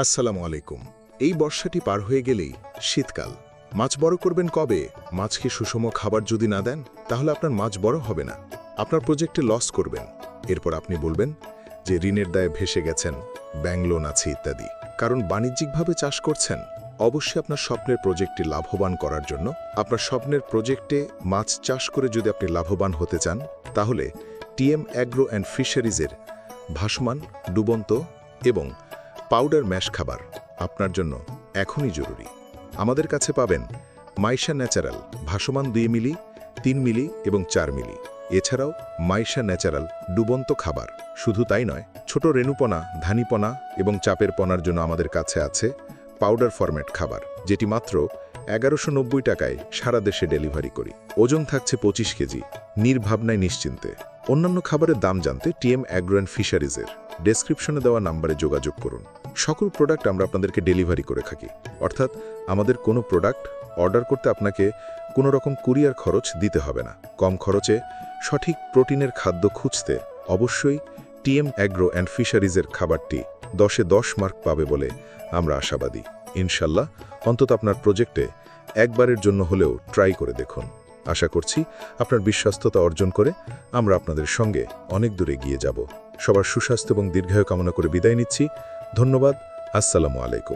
আসসালামু আলাইকুম। এই বর্ষাটি পার হয়ে গেলেই শীতকাল। মাছ বড় করবেন কবে? মাছকে সুষম খাবার যদি না দেন, তাহলে আপনার মাছ বড় হবে না। আপনার প্রজেক্টে লস করবেন। এরপর আপনি বলবেন যে ঋণের দায়ে ভেসে গেছেন, ব্যাংক লোন আছে ইত্যাদি। কারণ বাণিজ্যিকভাবে চাষ করছেন। অবশ্যই আপনার স্বপ্নের প্রজেক্টটি লাভবান করার জন্য, আপনার স্বপ্নের প্রজেক্টে মাছ চাষ করে যদি আপনি লাভবান হতে চান, তাহলে টিএম অ্যাগ্রো অ্যান্ড ফিশারিজের ভাসমান, ডুবন্ত এবং পাউডার ম্যাশ খাবার আপনার জন্য এখনই জরুরি। আমাদের কাছে পাবেন মাইশা ন্যাচারাল ভাসমান 2 মিলি, 3 মিলি এবং 4 মিলি। এছাড়াও মাইশা ন্যাচারাল ডুবন্ত খাবার। শুধু তাই নয়, ছোট রেণুপনা, ধানিপনা এবং চাপের পনার জন্য আমাদের কাছে আছে পাউডার ফরম্যাট খাবার, যেটি মাত্র 1190 টাকায় সারা দেশে ডেলিভারি করি। ওজন থাকছে 25 কেজি, নির্ভাবনায় নিশ্চিন্তে। অন্যান্য খাবারের দাম জানতে টিএম অ্যাগ্রো অ্যান্ড ফিশারিজের ডেসক্রিপশনে দেওয়া নাম্বারে যোগাযোগ করুন। সকল প্রোডাক্ট আমরা আপনাদেরকে ডেলিভারি করে থাকি, অর্থাৎ আমাদের কোনো প্রোডাক্ট অর্ডার করতে আপনাকে কোনো রকম কুরিয়ার খরচ দিতে হবে না। কম খরচে সঠিক প্রোটিনের খাদ্য খুঁজতে অবশ্যই টিএম অ্যাগ্রো অ্যান্ড ফিশারিজের খাবারটি 10-এ 10 মার্ক পাবে বলে আমরা আশাবাদী। ইনশাল্লাহ অন্তত আপনার প্রজেক্টে একবারের জন্য হলেও ট্রাই করে দেখুন। আশা করছি আপনার বিশ্বস্ততা অর্জন করে আমরা আপনাদের সঙ্গে অনেক দূরে এগিয়ে যাব। সবার সুস্বাস্থ্য এবং দীর্ঘায়ু কামনা করে বিদায় নিচ্ছি। ধন্যবাদ। আসসালামু আলাইকুম।